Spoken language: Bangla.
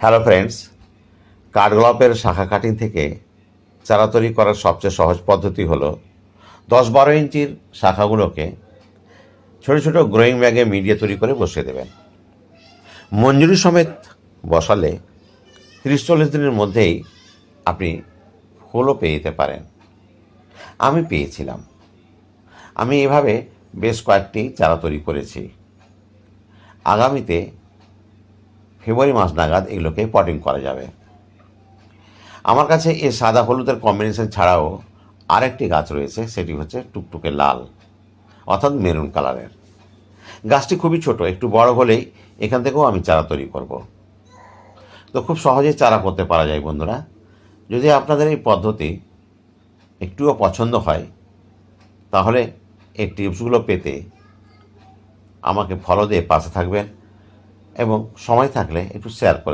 হ্যালো ফ্রেন্ডস, কাঠগোলাপের শাখা কাটিং থেকে চারা তৈরি করার সবচেয়ে সহজ পদ্ধতি হলো 10-12 ইঞ্চির শাখাগুলোকে ছোটো ছোটো গ্রোয়িং ব্যাগে মিডিয়া তৈরি করে বসিয়ে দেবেন। মঞ্জুরি সমেত বসালে 30-40 দিনের মধ্যেই আপনি ফুলও পেয়ে যেতে পারেন। আমি পেয়েছিলাম। আমি এভাবে বেশ কয়েকটি চারা তৈরি করেছি। আগামীতে ফেব্রুয়ারি মাস নাগাদ এগুলোকে পটিং করা যাবে। আমার কাছে এই সাদা হলুদের কম্বিনেশন ছাড়াও আরেকটি গাছ রয়েছে, সেটি হচ্ছে টুকটুকে লাল অর্থাৎ মেরুন কালারের। গাছটি খুবই ছোট, একটু বড় হলেই এখান থেকেও আমি চারা তৈরি করব। তো খুব সহজেই চারা করতে পারা যায় বন্ধুরা। যদি আপনাদের এই পদ্ধতি একটুও পছন্দ হয় তাহলে এই টিপসগুলো পেতে আমাকে ফলো দিয়ে পাশে থাকবেন এবং সময় থাকলে একটু শেয়ার করে